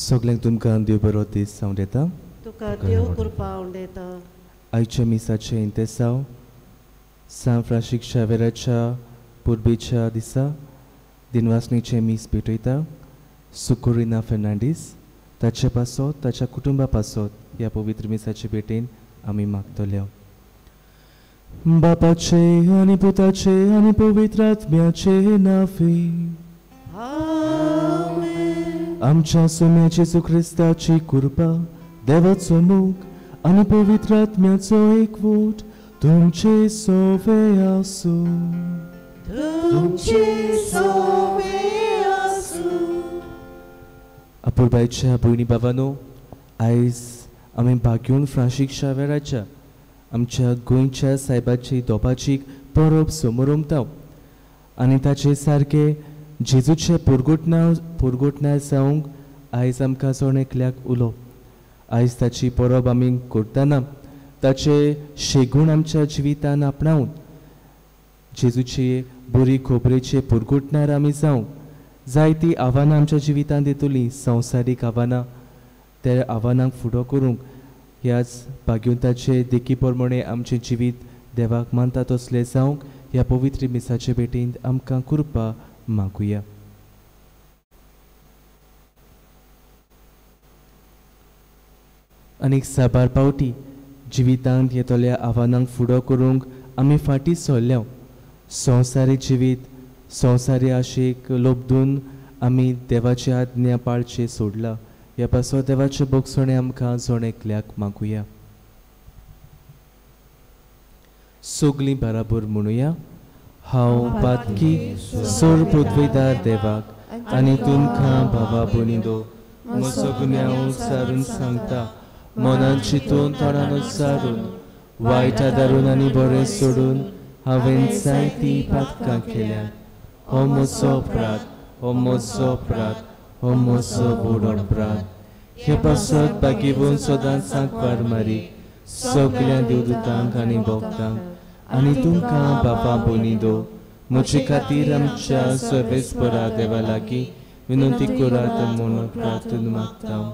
सगळ्यांक तुमकां देव बरो दीस जावं देता. तुका देव कृपा उंडेता. आयच्या मिसाचे इंतेसांव सान फ्रांसीस शावेराच्या पुर्बेच्या दिसा दिनवासणीचे मीस भेटयता सुकुरिना फेर्नांडीस ताचे पासत ताच्या कुटुंबा पासत ह्या पवित्र मिसाचे भेटेन आमी मागतले. बापाचे आनी पुताचे आनी पवित्र आत्म्याचे नावे. आमच्या सोम्याची येशू ख्रिस्ताची कृपा देवाचो मोग आनी पवित्र आत्म्याचो एकवट तुमचे सोवे आसूं. अपुर्बायच्या भयणी भावांनो, आयज आमी भाग्योन फ्रांसीस शावेराच्या आमच्या गोंयच्या सायबाची दोपाची परब समोरमता आनी ताचे सारके जेजूचे पुरगोटना जावंक आयज आमकां सोण एकल्याक उलो. आयज ताची परब आमी करतना ताचे शेगूण आमच्या जिवितान आपणावन जेजूचे बरी खोबरेचे पुरगोटणार आमी जावंक जायती आव्हानां आमच्या जिवितान दितली संवसारीक आव्हानां त्या आव्हानांक फुडो करूंक ह्याच भाग्यवंताचे देखी प्रमाणे आमचें जिवीत देवाक मानता तसलें जावंक ह्या पवित्र मिसाचे भेटेंत आमकां कृपा मागुया. आनीक साबार पावटी जिवितांत येतल्या आव्हानांक फुडो करूंक आमी फाटीं सरल्या. संवसारी जिवीत संवसारी आशेक लोबदून आमी देवाची आज्ञा पाळचे सोडला. ह्या पासो देवाचे बोगसणे आमकां जोण एकल्याक मागुया. सगलीं बराबर म्हणुया. हांव पातकी सोर पदवीदार देवाक आनी तुमकां भावा भयणींनो म्हजो गुन्यांव उच्चारून सांगता. मनान चिंतून तोंडान उच्चारून वायट आदारून आनी बरें सोडून हांवें जायतीं पातकां केल्यात. हो म्हजो अपराध, हो म्हजो अपराध, हो म्हजो व्हड अपराध. हे पासत बागेवून सदांच सांकवार मारी सगळ्या देवदूतांक आनी भक्तांक आनी तुमकां बाबा भयणींनो म्हजे खातीर आमच्या सर्वेस्परा देवा लागीं विनंती करात म्हणून प्रार्थना मागता.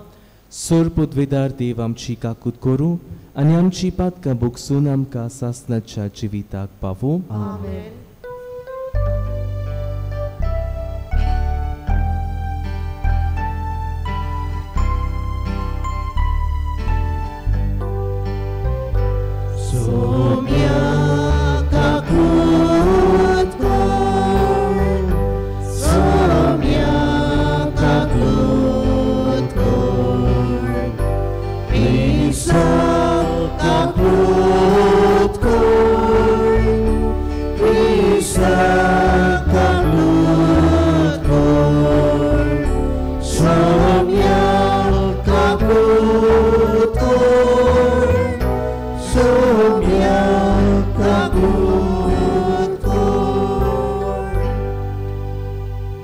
सोर पदवीदार देव आमची काकूत करूं आनी आमची पातकां भोगसून आमकां सासणाच्या जिविताक पावूं. आमेन.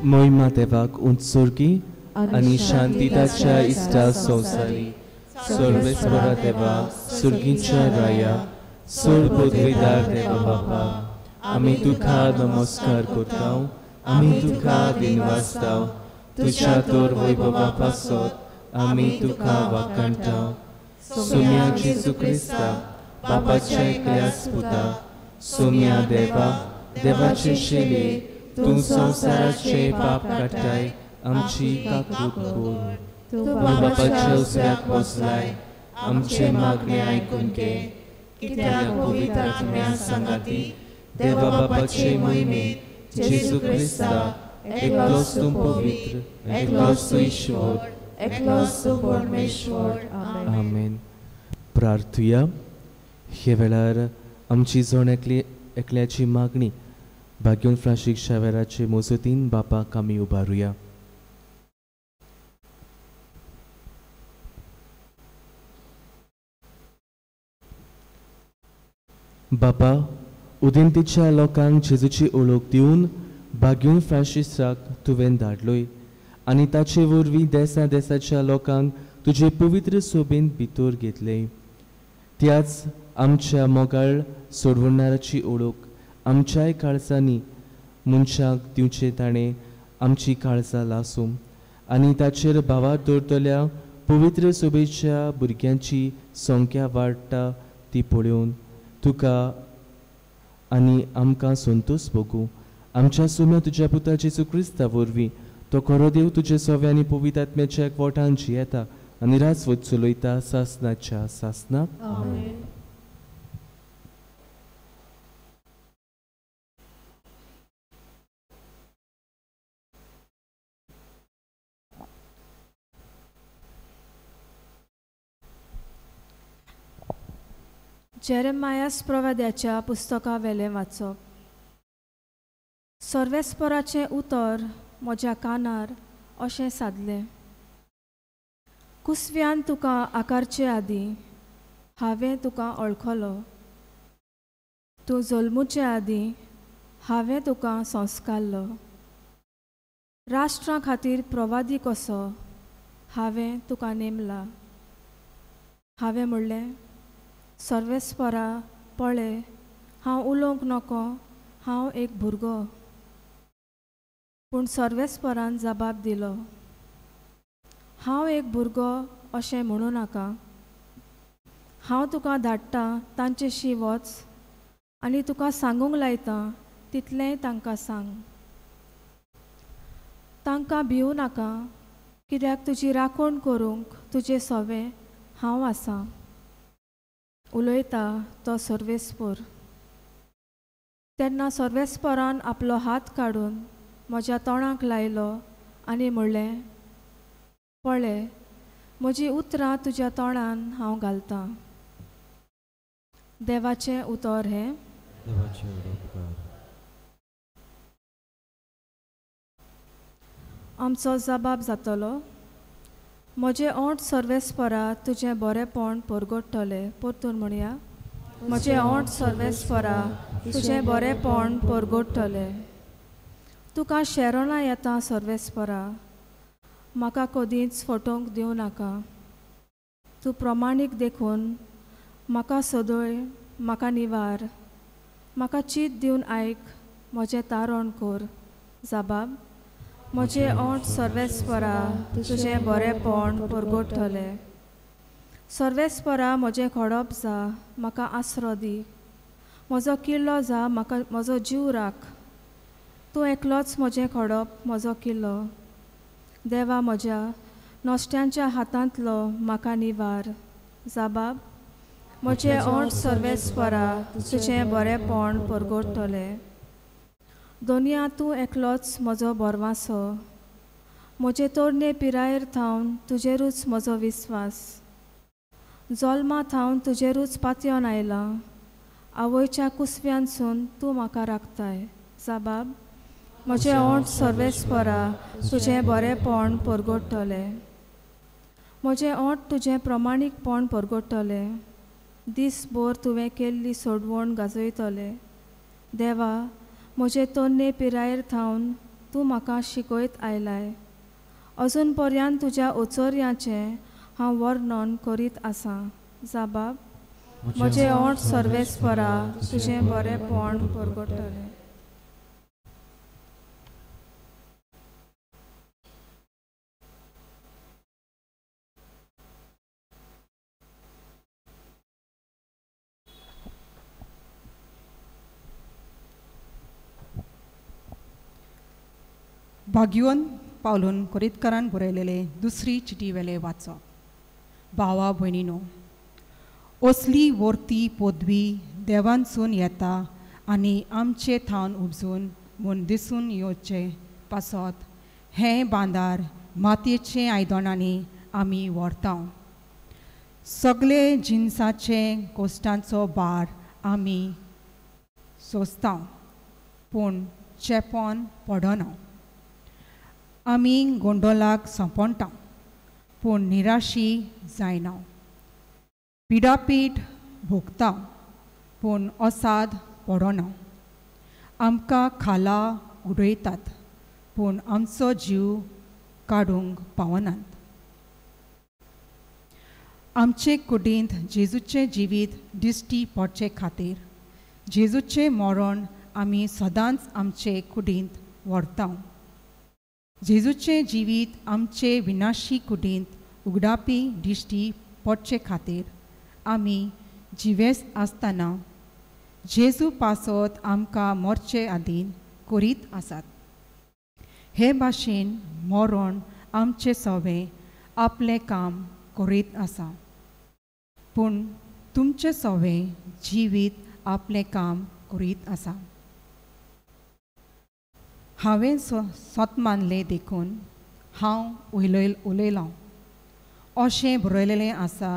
मोहिमा देवाक उंचुर्गी आनी शांती ताच्या इष्टा संवसारी. सर्वेस्परा देवा सुर्गीच्या राया सोर पदवीदार देवा बाबा आमी तुका नमस्कार करता. आमी तुका दिनवासता. तुज्या तोर वैभवा पासत आमी तुका वाखाणटा. सोम्या जेजू क्रिस्ता बापाच्या एकल्याच पुता सोम्या देवा देवाचे शेले तूं संवसाराचे पाप काटाय आमची काकूट कोर तूं बापाच्या उसऱ्याक बसलाय आमचे मागणे आयकून घे कित्याक पवित्र आत्म्या सांगाती देवा बापाचे महिमेत जेजू क्रिस्ता एकलोच तूं पवित्र एकलोच तूं ईश्वर एकलोच तूं परमेश्वर आमेन. प्रार्थुया. हे वेळार आमची जण एकल्याची मागणी भाग्योन फ्रांशीक शावेराचे मोजतीन बापाक आमी उबारुया. बापा, उदेंतीच्या लोकांक जेजूची ओळख दिवन भाग्योन फ्रांसिसाक तुवें धाडलोय आनी ताचे वरवीं देसा देसाच्या लोकांक तुजे पवित्र सोबेन भितर घेतले. त्याच आमच्या मोगाळ सोडवणाराची ओळख आमच्याय काळजांनी मनशाक दिवचे ताणें आमची काळजां लासूं आनी ताचेर भावार दवरतल्या पवित्र सोबेच्या भुरग्यांची संख्या वाडटा ती पळोवन तुका आनी आमकां संतोश भोगू. आमच्या सुम्या तुज्या पुता जेजू क्रिस्ता वरवीं तो खरो देव तुजे सव्या आनी पवित्र आत्म्याच्या एकवटान जियेता आनी राजवट चलयता सासनाच्या सासनाक. आमेन. जेरेमायास प्रवाद्याच्या पुस्तका वेले वाचप. सर्वेस्पराचें उतर म्हज्या कानार अशें सादलें. कुसव्यान तुका आकारचे आदीं हांवें तुका वळखलो. तूं जल्मुचे आदीं हांवें तुका संस्कारलो. राष्ट्रां खातीर प्रवादी कसो हांवें तुका नेमला. हांवें म्हणलें, सर्वेस्परा पळय, हांव उलोवंक नको, हांव एक भुरगो. पूण सर्वेस्परान जबाब दिलो, हांव एक भुरगो अशें म्हणूं नाका. हांव तुका धाडटा तांचेशी वच आनी तुका सांगूंक लायता तितलेंय तांकां सांग. तांकां भिवू नाका, कित्याक तुजी राखण करूंक तुजे सवें हांव आसां. उलयता तो सर्वेस्पर. तेन्ना सर्वेस्परान आपलो हात काडून म्हज्या तोंडाक लायलो आनी म्हणलें, पळय, म्हजी उतरां तुज्या तोंडान हांव घालतां. देवाचें उतर हें. आमचो जबाब जातलो, म्हजे ओंठ सर्वेस्परा तुजें बरेंपण परगडटलें. परतून म्हणया, म्हजें ओंठ सर्वेस्परा तुजें बरेंपण परगडटलें. तुका शेरोना येता सर्वेस्परा, म्हाका कदींच फटोवंक दिवं नाका. तूं प्रमाणीक देखून म्हाका सदय, म्हाका निवार, म्हाका चीत दिवन आयक, म्हजें तारण कर. जबाब, म्हजें ओंठ सर्वेस्परा तुजें बरेंपण परगडटलें. सर्वेस्परा म्हजें खडप जा, म्हाका आसरो दी. म्हजो किल्लो जा, म्हाका म्हजो जीव राख. तूं एकलोच म्हजें खडप, म्हजो किल्लो. देवा म्हज्या नोश्ट्यांच्या हातांतलो म्हाका निवार. जबाब, म्हजें ओंठ सर्वेस्परा तुजें बरेंपण परगडटलें. दोनया तूं एकलोच म्हजो बोरवासो. म्हजे तोरणे पिरायेर थावन तुजेरूच म्हजो विस्वास. जल्मा थावन तुजेरूच पातयोन आयलां. आवयच्या कुसव्यांसून तूं म्हाका राखताय. जबाब, म्हजें ओंठ सर्वेस्परा तुजें बरेंपण परगडटलें. म्हजें ओंठ तुजें प्रमाणीकपण परगडटलें. दीसभर तुवें केल्ली सोडवण गाजयतलें. देवा, म्हजे तोरणे पिरायेर थावन तूं म्हाका शिकयत आयलाय. अजून पर्यंत तुज्या ओचोऱ्याचें हांव वर्णन करीत आसां. जबाब, म्हजें ओंठ सर्वेस्परा तुजें बरेंपण परगडटलें. भाग्योन पावलून कोरीतकारान बरयलेले दुसरी चिटी वेले वाचप. भावा भयणीनो, असली वर्ती पदवी देवांसून येता आनी आमचे थावन उपजून म्हूण दिसून येवचे पासत हें बांदार मातयेचे आयदनांनी आमी व्हरता. सगळे जिन्साचे कोश्टांचो भार आमी सोंसता, पूण चेपोन पडना. आमी गोंडोलाक सोंपणटा, पूण निराशी जायना. पिडापीठ भोगता, पूण असाद पडना. आमकां खाला उडयतात, पूण आमचो जीव काडूंक पावनात. आमचे कुडींत जेजूचे जिवीत दिश्टी पडचे खातीर जेजूचे मरण आमी सदांच आमचे कुडींत व्हरता. जेजूचे जिवीत आमचे विनाशी कुडींत उगडापी दिश्टी पडचे खातीर आमी जिवेस आसतना जेजू पासत आमकां मरचे आदीन करीत आसात. हे भाशेन मरण आमचे सवे आपलें काम करीत आसा, पूण तुमचे सवे जिवीत आपलें काम करीत आसा. हांवें सतमानलें देखून हांव उलयलां अशें बरयलेलें आसा.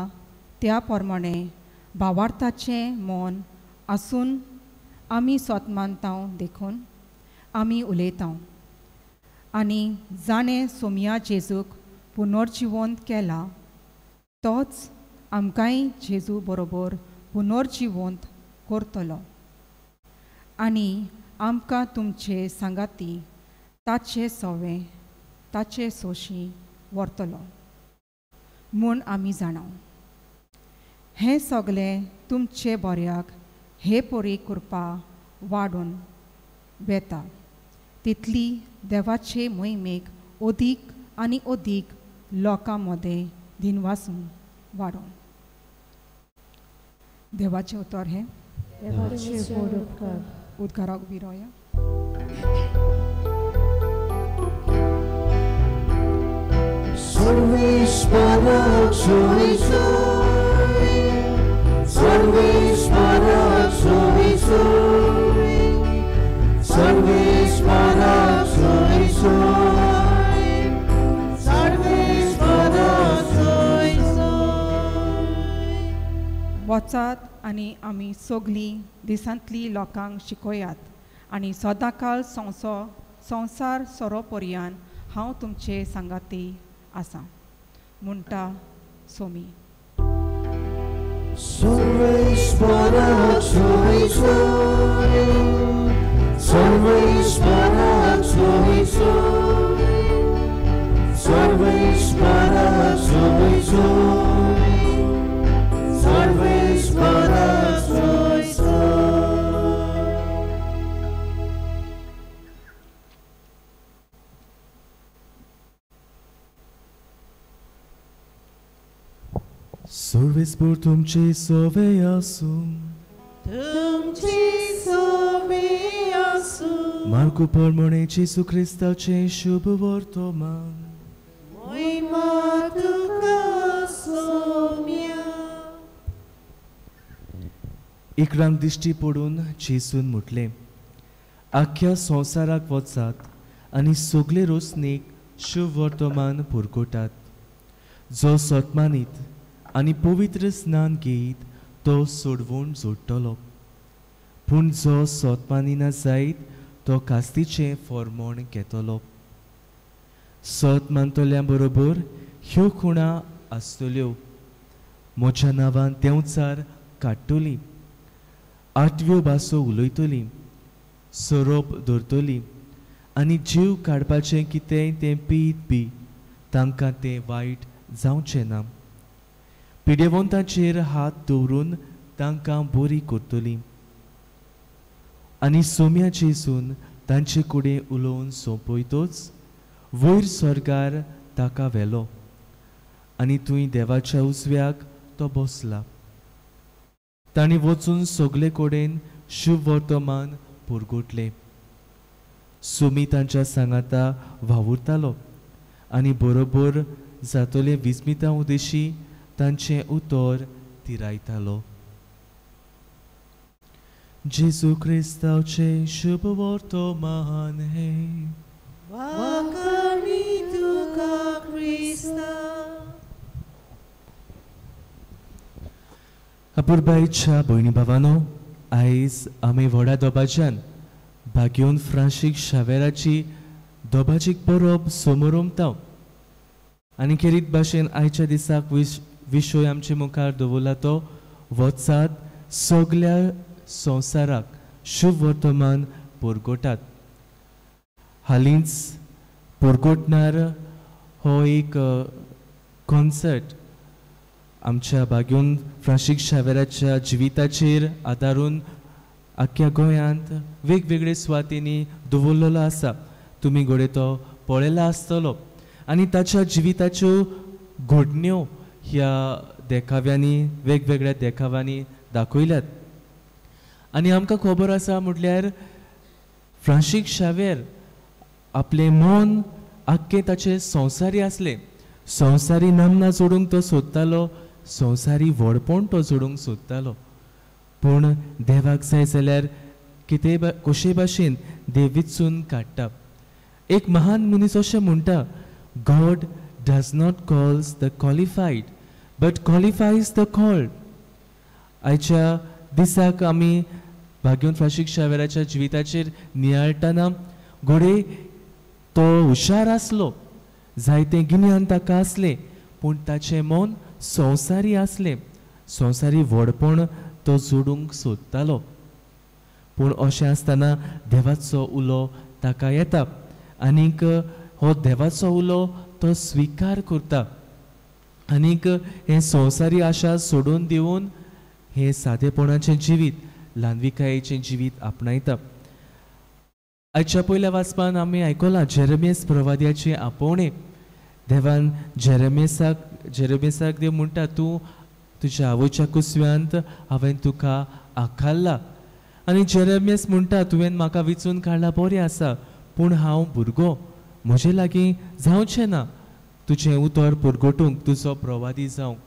त्या प्रमाणे भावार्थाचें मन आसून आमी सतमानता देखून आमी उलयता. आनी जाणें सोम्या जेजूक पुनर्जिवंत केला, तोच आमकांय जेजू बरोबर पुनर्जिवंत करतलो आनी आमकां तुमचे सांगाती ताचे सवे ताचे सोशी व्हरतलो म्हूण आमी जाणा. हें सगलें तुमचे बऱ्याक हे परी कृपा वाडून वेता, तितली देवाचे मोहिमेक अदीक आनी अदीक लोकां मदें दिनवासून वाडोवन. देवाचे उतर हे उद्गाराक उबी रावया. सर्वेश्वराक सोय सोय, सर्वेश्वराक सोय सोय, सर्वेश्वराक सोय सोय, सर्वेश्वराक सोय सोय. वचात आनी आमी सगलीं दिसांतली लोकांक शिकोयात आनी सदांकाळ संवसार सोरो पर्यान हांव तुमचे सांगाती आसा म्हणटा सोमी. सर्वेश्वराक सोय सोय, सर्वेश्वराक सोय सोय, सर्वेश्वराक सोय सोय, सर्वेश्वराक सोय सोय. सर्वेस्पर तुमचे सवे आसूं, तुमची सोबी आसूं. मार्को प्रमाणे जेसू क्रिस्ताचे शुभ वर्तमान. महिमा तुका सोम्या. इकरांक दिश्टी पडून जेसून म्हटलें, आख्या संवसाराक वचात आनी सगले रोसनीक शुभ वर्तमान पुरकोटात. जो सतमानीत आनी पवित्र स्नान घेयत तो सोडवून जोडटलो, पूण जो सतमानिना जायत तो कास्तीचें फर्मोण घेतलो. सत मानतल्या बरोबर ह्यो खुणा आसतल्यो. म्हज्या नांवान देंवचार काडटलीं, आठव्यो भासो उलयतलीं, सोरोप धरतलीं आनी जीव काडपाचें कितेंय तें पीत बी तांकां तें वायट जावचें ना. पिडेवंतांचेर हात दवरून तांकां बरी करतलीं. आनी सोम्या जेसून तांचे कडेन उलोवन सोंपयतच वयर स्वर्गार ताका व्हेलो आनी थंय देवाच्या उजव्याक तो बसला. तांणी वचून सगले कडेन शुभ वर्तमान पुरगोटलें. सुमी तांच्या सांगाता वावुरतालो आनी बरोबर जातले विस्मिता उदेशी तांचे उतर तिरायतालो. जेजू क्रिस्तावचे शुभ वर्तमान हे. वाखाणी तुका क्रिस्ता. अपुरबाईच्या भयणी भावानो, आयज आमी व्हडा दोबाज्यान भाग्योन फ्रांशीक शावेराची दोबाजीक परब समोर उमताव आनी खेरीत भाशेन आयच्या दिसाक विशय आमचे मुखार दवरला तो वचात सगल्या संवसाराक शुभ वर्तमान परगोटात. हालींच परगोटणार हो एक कॉन्सर्ट आमच्या भाग्योन फ्रांशीक शावेराच्या जिविताचेर आदारून आख्या गोंयांत वेगवेगळे सुवातींनी दवरलेलो आसा. तुमी घोडे तो पळयला आसतलो आनी ताच्या जिविताच्यो घडण्यो ह्या देखाव्यांनी वेगवेगळ्या देखाव्यांनी दाखयल्यात. आनी आमकां खबर आसा म्हटल्यार फ्रांशीक शावेर आपले मन आख्खे ताचे संवसारी आसले. संवसारी नामना जोडूंक तो सोदतालो, संवसारी व्हडपण तो जोडूंक सोदतालो. पूण देवाक जाय जाल्यार कितें कशे भाशेन देव विचून काडटा. एक महान मनीस अशें म्हणटा, God does not calls the qualified but qualifies the called. आयच्या दिसाक आमी भाग्योन फ्रांशीक शावेराच्या जिविताचेर नियाळटना घोडे तो हुशार आसलो, जायते गिन्यान ताका आसले, पूण ताचें मन संवसारी आसलें. संवसारी व्हडपण तो जोडूंक सोदतालो. पूण अशें आसतना देवाचो उलो ताका येता आनीक हो देवाचो उलो तो स्विकार करता आनीक हें संवसारी आशा सोडून दिवन हें सादेपणाचें जिवीत, ल्हानविकायेचें जिवीत आपणायता. आयच्या पयल्या वाचपान आमी आयकलां जेरेमियास प्रवाद्याचे आपोवणे. देवान जेरेमियासाक देव म्हणटा, तूं तुज्या आवयच्या कुसव्यांत हांवें तुका आखाल्ला. आनी जेरेमियास म्हणटा, तुवें म्हाका विचून काडला बरें आसा, पूण हांव भुरगो, म्हजे लागीं जावचें ना तुजें उतर परगटूंक, तुजो प्रवादी जावंक.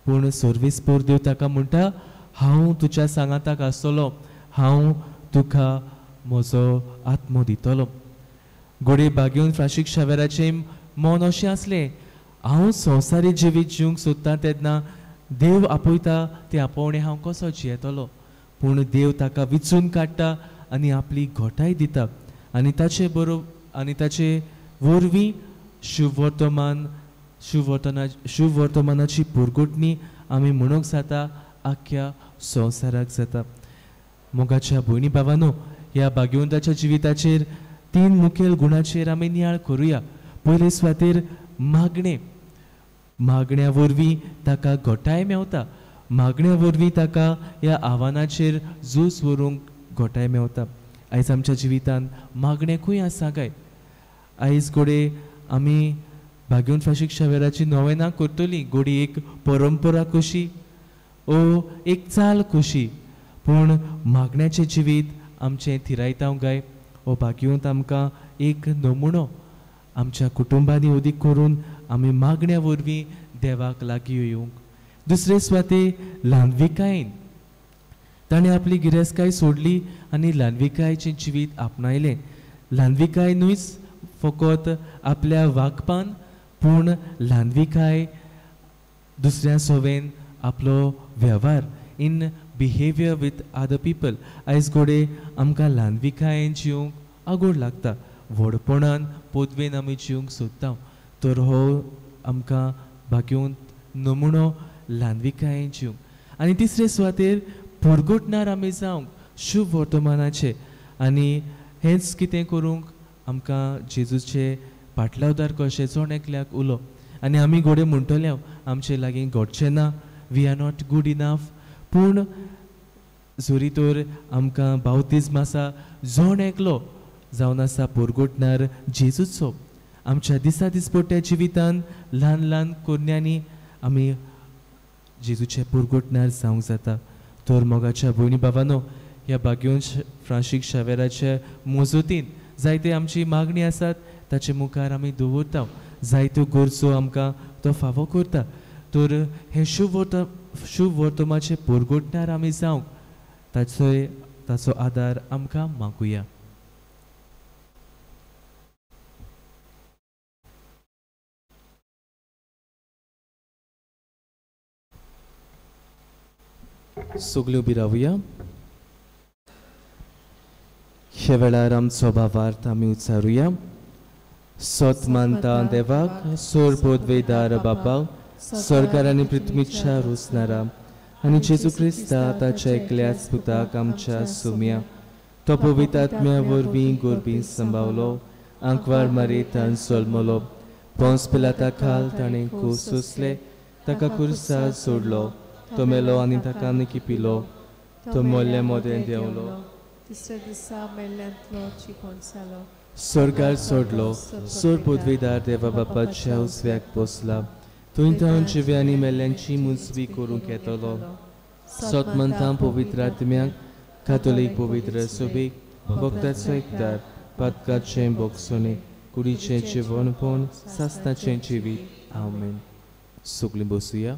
पूण सर्वेस्पर देव ताका म्हणटा, हांव तुज्या सांगाताक आसतलो, हांव तुका म्हजो आत्मो दितलो. घोडे भाग्योन फ्रांशीक शावेराचें मन अशें आसलें, हांव संवसारी जिवीत जिवंक सोदतां तेन्ना देव आपयता तें आपोवणें हांव कसो जियेतलो. पूण देव ताका विचून काडटा आनी आपली घोटाय दिता आनी ताचे वरवीं शुभ वर्तमानाची परगोटणी आमी म्हणूंक जाता आख्या संवसाराक जाता. मोगाच्या भयणी भावानो, ह्या भाग्यवंताच्या जिविताचेर 3 मुखेल गुणाचेर आमी नियाळ करुया. पयले सुवातेर मागण्या वरवीं ताका घोटाय मेवता. मागण्या वरवीं ताका ह्या आव्हानाचेर झूज व्हरूंक घोटाय मेवता. आयज आमच्या जिवितान मागणे खूंय आसा काय? आयज घोडे आमी भाग्यवंत फ्रांशीक शावेराची नोवेनां करतलीं. घोडी एक परंपरा कशी ओ एक चाल कशी, पूण मागण्याचें जिवीत आमचें थिरायता गाय. हो भाग्यवंत आमकां एक नमुनो आमच्या कुटुंबांनी उदीक करून आमी मागण्या वरवीं देवाक लागीं येवंक. दुसरे सुवाते ल्हानविकायेन ताणें आपली गिरेस्तकाय सोडली आनी ल्हानविकायेचें जिवीत आपणायलें. ल्हानविकाय न्हूच फकत आपल्या वागपान, पूण ल्हानविकाय दुसऱ्या सोवेन आपलो वेव्हार in behaviour with other people. आयज घोडे आमकां ल्हानविकायेन जिवंक आगोड लागता. व्हडपणान पदवेन आमी जिवंक सोदता, तर हो आमकां भाग्यवंत नमुनो ल्हानविकायेन जिवंक. आनी तिसरे सुवातेर परगटणार आमी जावंक शुभ वर्तमानाचे. आनी हेंच कितें करूंक आमकां जेजूचे पाटलावदार कशें जोण एकल्याक उलो. आनी आमी घोडे म्हणटले आमचे लागीं घडचें ना, we are not good enough. पूण जोरी तर आमकां बावतिज्म आसा, जोण एकलो जावन आसा परगटणार जेजूचो. आमच्या दिसा दिसपट्ट्या जिवितान ल्हान ल्हान कोन्यांनी आमी जेजूचे परगटणार जावंक जाता. तर मोगाच्या भयणी भावानो, ह्या भाग्यवंत फ्रांशीक शावेराच्या मोजतीन जायते आमची मागणी आसात ताचे मुखार आमी दवरता, जायत्यो गरजो आमकां तो फावो करता. तर हे शुभ वर्तमाचे परगोटणार आमी जावंक ताचो आदार आमकां मागुया. सगळीं उबी रावया. हे वेळार आमचो भावार्थ आमी उच्चारुया. सोत मानता देवाक, सोर पोदवेदार बापाक, स्वर्गार आनी पृथ्वीच्या रोसणारा आनी जेजू क्रिस्ता ताच्या एकल्याच पुताक आमच्या सुम्या तो पवित्र आत्म्या वरवीं गोरबीन सांबावलो, आंकवार मारयेतान जल्मलो, पोंस पिलाता खाल ताणें खूब सोंसले, ताका कुर्सार सोडलो, तो मेलो आनी ताका निकिपिलो, तो मोल्ले मोदें देंवलो, तिसऱ्या दिसा मेल्ल्यांतलो चिकोन जालो, स्वर्गार सोडलो, सोर पदवीदार देवा बापाच्या उजव्याक बसला, थंय तांव जिव्या आनी मेल्ल्यांची मुजवी करूंक येतलो. सोत मानता पवित्र आत्म्याक, कातोलीक पवित्र सभेक, भक्ताचो एकदार, पातकाचें बोगसोने, कुडीचें जिवनपण, सासणाचें जिवीत. आमेन. सगळीं बसुया.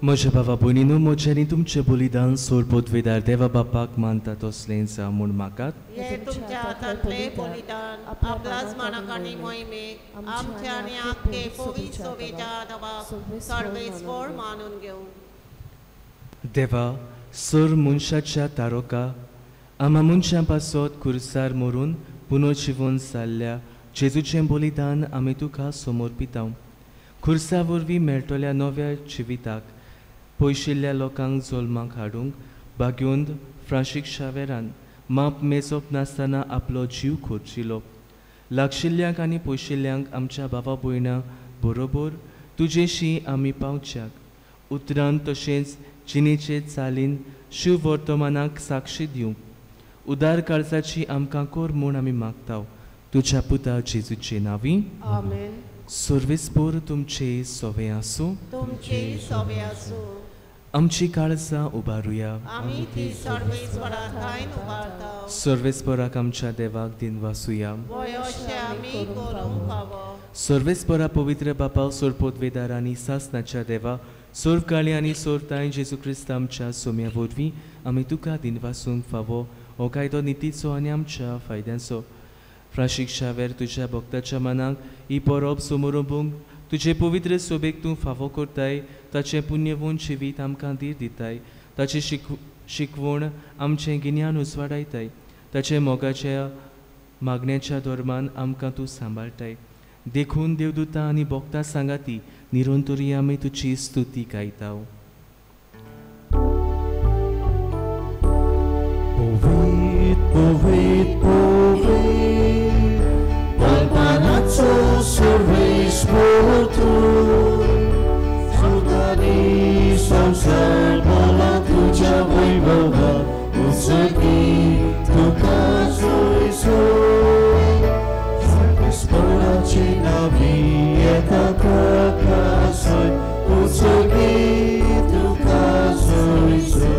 म्हज्या भावा भयणीनो, म्हज्यानी तुमचें बलिदान सोर पदवेदार देवा बापाक मानता तसलें जा म्हूण म्हाका हे तुमच्या हातांतले बलिदान आपल्याच मनाक आनी मोहिमेक आमच्या आनी आख्खे पवित्र सभेच्या देवाक सर्वेस्वर मानून घेवन. देवा, सोर मनशाच्या तारोका आमा मनशां पासत कुर्सार मरून पुनर्जीवन जाल्ल्या जेजूचें बलिदान आमी तुका समर्पिता. खुर्सा वरवीं मेळटल्या नव्या जिविताक पयशिल्ल्या लोकांक जल्माक हाडूंक बाग्योंद फ्रांशीक शावेरान माप मेजप नासतना आपलो जीव खोर्चिलो. लागशिल्ल्यांक आनी पयशिल्ल्यांक आमच्या भावा भयणां बरोबर तुजेशी आमी पावच्याक उतरान तशेंच जिणेचे चालीन शुभ वर्तमानाक साक्षी दिवंक उदार काळजाची आमकां कोर म्हूण आमी मागता. तुज्या पुता जेजूचे नांवी. आमेन. सर्वेस्पर तुमचे सोवे आसूं. तुमचे सोवे आसूं. आमची काळजां उबारुया. आमी ती सर्वेस्पराक थायन उबारता. सर्वेस्पराक आमच्या देवाक दिन वासुया. वयोशे आमी करूंक फावो. सर्वेस्परा पवित्र बापा सोर पदवेदार आनी सासणाच्या देवा सोर काळी आनी सोरताय जेजू क्रिस्त आमच्या सोम्या वरवीं आमी तुका दिन वासूंक फावो हो कायदो नितीचो आनी आमच्या फायद्यांचो. फ्रांशीक शावेर तुज्या भक्ताच्या मनाक ही परब समोरंभूंक तुजे पवित्र सोबेक तूं फावो करताय. ताचें पुण्यवून जिवीत आमकां दीर दिताय. ताची शिकवण आमचें गिन्यान उजवाडायताय. ताचे मोगाच्या मागण्याच्या धर्मान आमकां तूं सांबाळटाय. देखून देवदूतां आनी भोगतां सांगाती निरंतरी आमी तुजी स्तुती गायताव. Povid, povid, povid, palpanazzo serveis portur, sudani संसार मला तुझ्या वैभवात उसळी तू का सोयीसो सर्वेश्वराची नावी येता प्रकाशय उसळी तू का सोयीसो.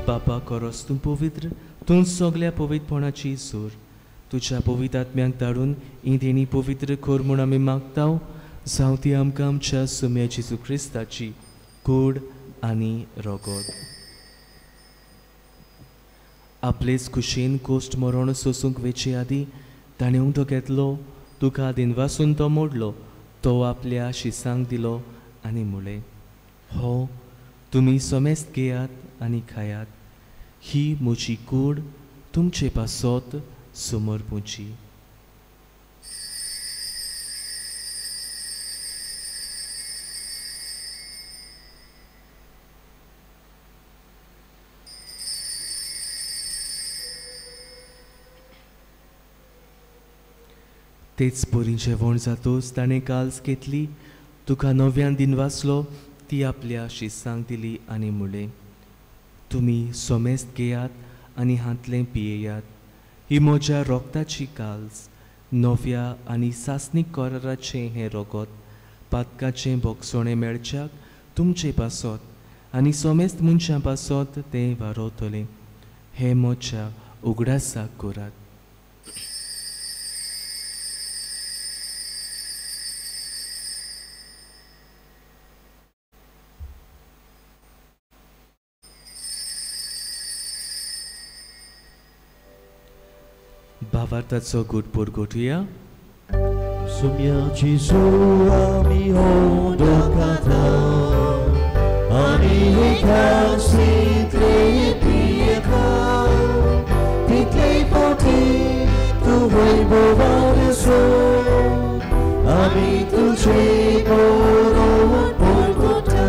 बापा कोरोस तूं पवित्र, तूं सगळ्या पवित्रपणाची सूर. तुज्या पवित्र आत्म्याक धाडून ही देणी पवित्र कर म्हूण आमी मागताव. जावं ती आमकां आमच्या सुम्या जेजू क्रिस्ताची कूड आनी रोगोत. आपलेच कुशीन कोश्ट मरण सोसूंक वेचे आदी ताणें उंटो घेतलो, तुका दिनवासून तो मोडलो, तो आपल्या शिसांक दिलो आनी म्हळें, हो तुमी सोमेस्त घेयात आनी खायात, ही म्हजी कूड तुमचे पासत समोर पुंची. तेच पोरी जेवण जातोच ताणें काल्स घेतली, तुका नव्यान दिनवासलो, ती आपल्या शिसांक दिली आनी म्हळें, तुमी सोमेस्त घेयात आनी हातलें पियेयात, ही म्हज्या रोगताची काल्स, नव्या आनी सासणीक कराराचें हें रोगोत, पातकाचें भोगसोणें मेळच्याक तुमचे पासत आनी सोमेस्त मनशां पासत तें वारोतलें. हें म्हज्या उगडासाक करात. भावार्थाचो गुटपूर गोठुया. Sumia Jesu ami hodokata, ani hikaslit lepieka, titlei poti tu vaibovadeso, ami tu chegoro porgota.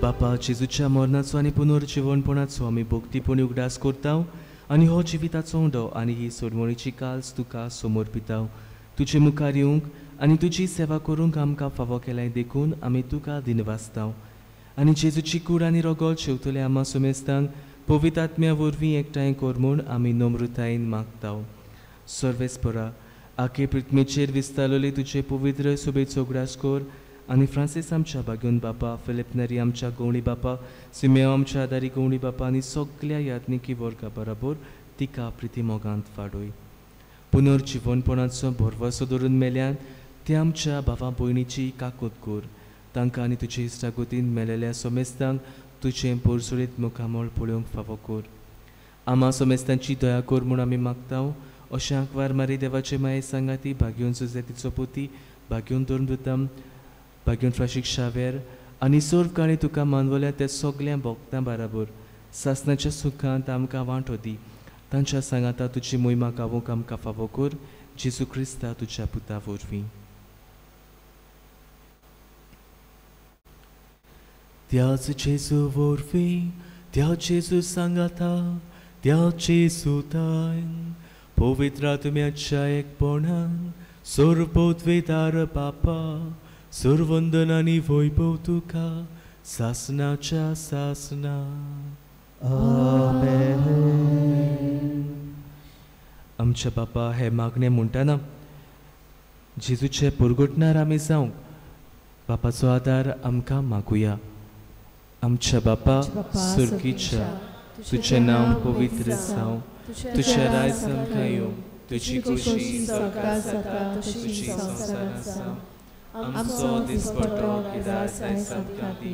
बापा जेजूच्या मरणाचो आनी पुनर्जीवनपणाचो आमी भक्तीपणी उगडास करताव आनी हो जिविताचो उंडो आनी ही सोडमणीची काल्स तुका समर्पिताव. तुजे मुखार येवंक आनी तुजी सेवा करूंक आमकां फावो केल्याय देखून आमी तुका दिनवासताव. आनी जेजूची कूड आनी रोगोल शेवतले आमा सोमेस्तांक पवित्र आत्म्या वरवीं एकठांय कर म्हूण आमी नम्रतायेन मागताव. सर्वेस्परा आखे पृथ्वीचेर विस्तारलेले तुजे पवित्र सुबेचो उगडास कर आनी फ्रांसीस आमच्या बागून बापा, फिलिप नरी आमच्या गवळी बापा, सिमेओ आमच्या आदारी गवळी बापा आनी सगळ्या यात्निकी वर्गा बरोबर तिका प्रिती मोगांत वाडोय. पुनर्जीवनपणाचो भरवसो धरून मेल्यान ते आमच्या भावा भयणीची काकूत कर. तांकां आनी तुजे इश्टागतीन मेलेल्या सोमेस्तांक तुजें परसुळीत मुखामोळ पळोवंक फावो कर. आमा सोमेस्तांची दया कर म्हूण आमी मागताव. अशें आंकवार मारी देवाचे माये सांगाती भाग्योन सुजेतीचो पोती, भाग्योन धर्मदूतम, भाग्योन फ्राशीक शावेर आनी सर्व काळी तुका मानवल्या त्या सगळ्या भोगतां बराबर सासणाच्या सुखांत आमकां वांटो दी. तांच्या सांगाता तुजी मोहिमा गावूंक आमकां फावो कर. जेजू क्रिस्ता तुज्या पुता वरवीं. त्याच जेजू वरवीं, त्या जेजू सांगाता, त्या जेजू तायन पवित्र आत्म्याच्या एकपणान सर्वोद्वेदार बापा, सर्वंदन आनी वैभव तुका सासणाच्या सासना. Amen. आमच्या बापा हे मागणें म्हणटाना जेजूचे पुरगुटणार आमी जावंक बापाचो आदार आमकां मागुया. आमच्या बापा सुर्गीच्या, तुजें नांव पवित्र जावं, तुजें रायज आमकां येवं, तुजी खुशी सकाळ जाता तशी संवसारांत जावं. आमचो दिसपट्टो गिराय आयज आमकां दी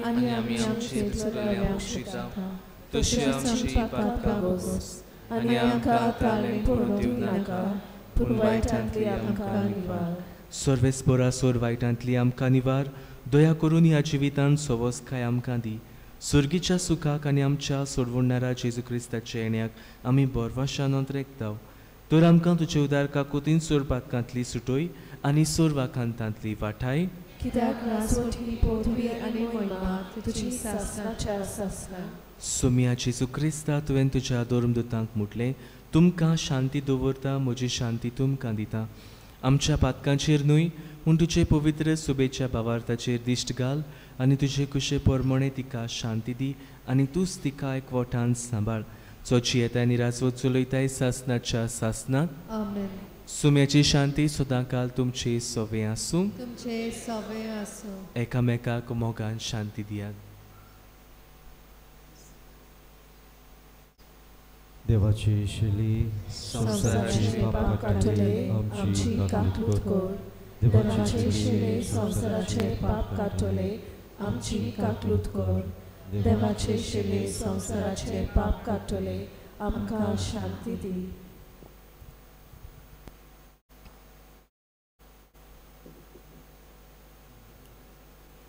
आनी आमी आमचेर चुकल्यांक बक्षिता तशी आमची पातकां बोस आनी आमकां ताळमें पडूं दिवं नाका, पूण वायटांतली आमकां निवार. सर्वेस्परा सोर वायटांतली आमकां निवार. दया करून ह्या जिवितांत सवस्काय आमकां दी. सुर्गीच्या सुखाक आनी आमच्या सोडवणारा जेजू क्रिस्ताच्या येण्याक आमी बरवाशानोंद रेखताव. तर आमकां तुजे उदार काकुतीन सोरपातकांतली सुटोय आनी सोरवाखांतांतली वाठाय कित्याक राजवटी पृथ्वी आनी महिमा तुजी सासणाच्या सासना सुम्या जेजू क्रिस्ता तुवें तुज्या दोरमदुतांक म्हटलें तुमकां शांती दवरता म्हजी शांती तुमकां दिता आमच्या पातकांचेर न्हय पूण तुजे पवित्र सुबेच्या भावार्थाचेर दिश्ट घाल आनी तुजे कुशे पोरमणे तिका शांती दी आनी तूंच तिका एकवटान सांबाळ चोची येताय आनी राजवत चलयताय सासणाच्या सासनात आमेन सुम्याची शांती सदांकाल तुमचे सोवे आसूं तुमचे सवे आसूं एकामेकाक मोगान शांती दियात देवाची शेली संसाराचे पाप काढले आमची काकूट कर देवाचे शिले संसाराचे पाप काढले आमची काकूट कर देवाचे शिले संसाराचे पाप काढले आमकां शांती दी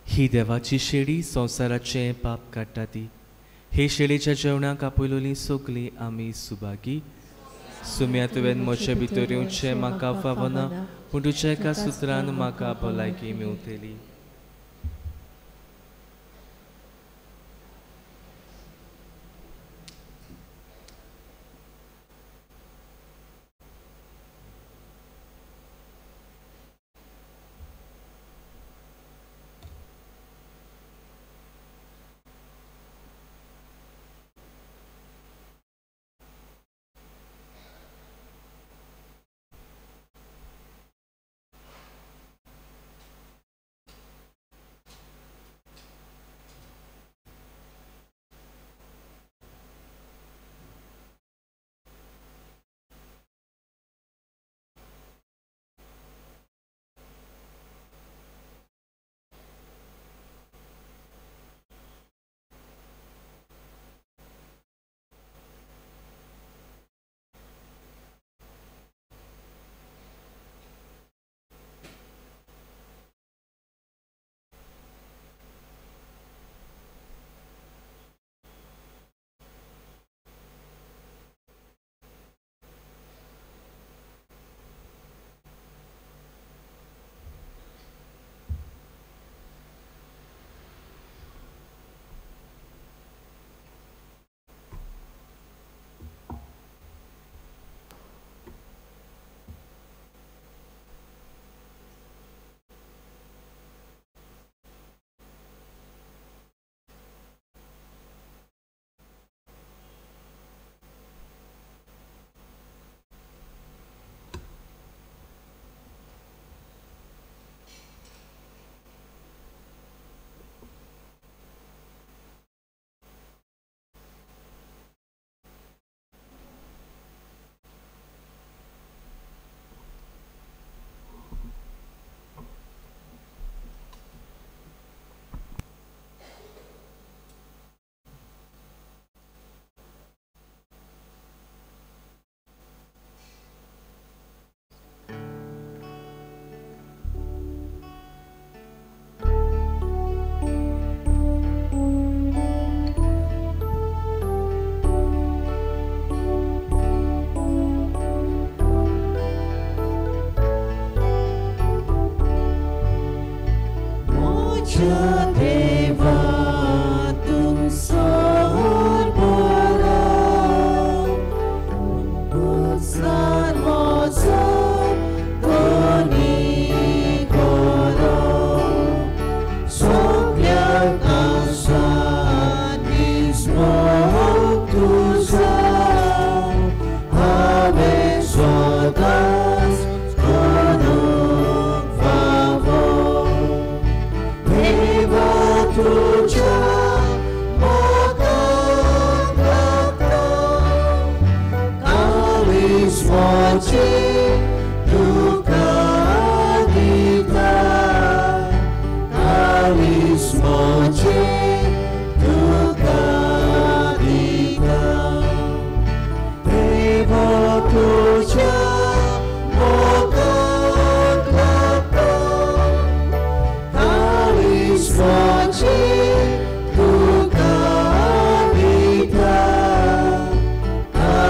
ही देवाची शेळी संसाराचे पाप काडटा ती हे शेळेच्या जेवणाक आपयलोली सगळी आमी सुभागी सुम्या तुवें म्हजे भितर येवचें म्हाका फावना पूण तुज्या एका सुत्रान म्हाका भलायकी मेवतली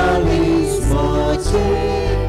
Alice Moche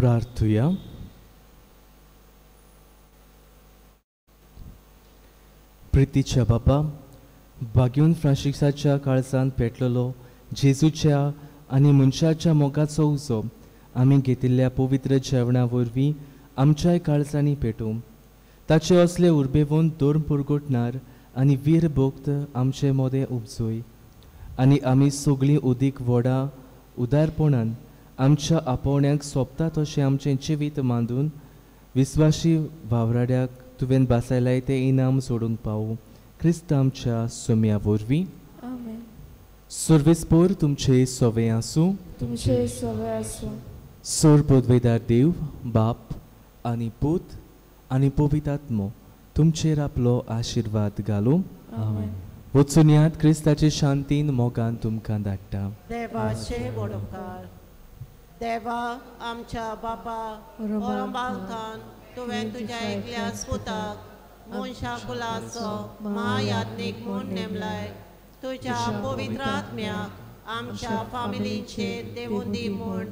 प्रार्थुया. प्रितीच्या बापा, बागेवन फ्रांसिसाच्या काळजांत पेटलेलो जेजूच्या आनी मनशाच्या मोगाचो उजो आमी घेतिल्ल्या पवित्र जेवणा वरवीं आमच्याय काळजांनी पेटूं. ताचे असले उर्बेवून दोन पुरगुटणार आनी वीर भोक्त आमचे मोदें उपजूय आनी आमी सगळीं उदीक व्हडा उदारपणान आमच्या आपोवण्यांक सोंपता तशें आमचें जिवीत मांडून विस्वासी वावराड्याक तुवें बासायलाय तें इनाम सोडूंक पावूं. क्रिस्त आमच्या सोम्या वरवीं. सर्वेस्पोर तुमचे सोवे आसूं. तुमचे सोवे आसूं. सोर पदवेदार देव, बाप आनी पूत आनी पवित्रात्मो तुमचेर आपलो आशिर्वाद घालूं. वचून यात क्रिस्ताचे शांतीन मोगान तुमकां धाडटा. देवाचे बडोवकार. देवा आमच्या बापा परमबालकान तुवें तुज्या एकल्या सुताक मनशा कुलाचो महायाज्ञीक म्हूण नेमलाय. तुज्या पवित्र आत्म्याक आमच्या फामिलींचेर देवून दी म्हूण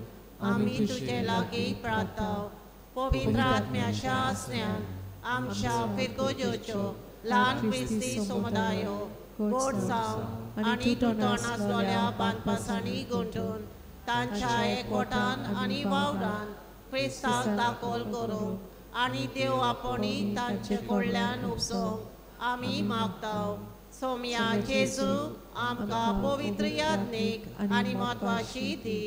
आमी तुजे लागीं प्रार्थाव. पवित्र आत्म्याच्या आसण्यान आमच्या फिरगोज्योच्यो ल्हान क्रिस्ती समुदायो गोड जावन आनी तुटोन आसलोल्या बांदपासांनी गुंठून तांच्या एकवटान आनी वावरान क्रिस्ताक दाखोल करूंक आनी देव आपोणी तांचे कडल्यान उपसोवंक आमी मागताव. सोम्या जेजू आमकां पवित्र याज्ञीक आनी म्हत्वाची दी.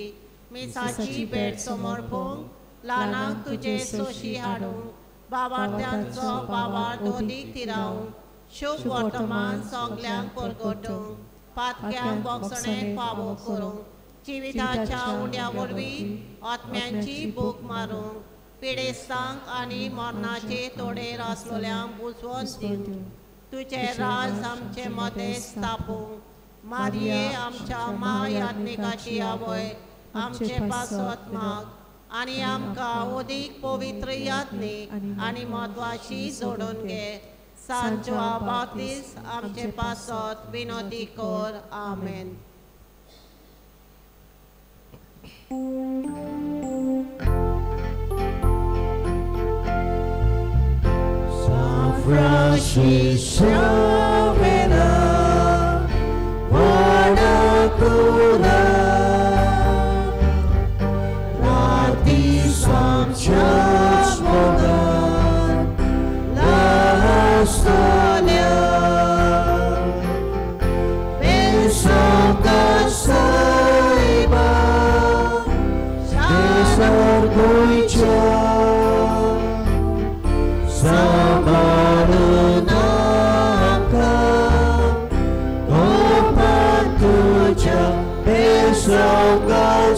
मिसाची भेट समर्पूंक ल्हानांक तुजे सोशी हाडूंक बाबार्थ्यांचो बाबार्थ ओदीक तिरावंक शुभ वर्तमान सगल्यांक परगटूंक पातक्यांक बोगसणेक फावो करूंक जिविताच्या उंड्या वरवीं आत्म्यांची भूक मारूंक पिडेस्तांक आनी मरणाचे तोडेर आसलोल्यांक बुजवण दिवंक तुजे राज आमचे मदें स्थापूंक मारये आमच्या महायाज्ञिकाची आवय आमचे पासत माग आनी आमकां ओदीक पवित्र याज्ञीक आनी म्हत्वाची जोडून घे. सांजो बातीस आमचे पासत विनोदी कर. आमेन.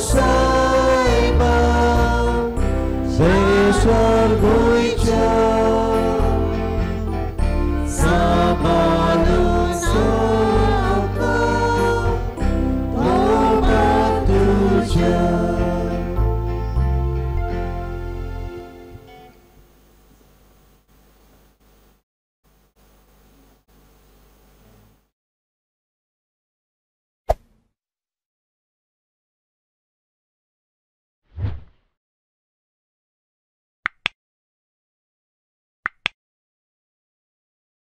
Saiba,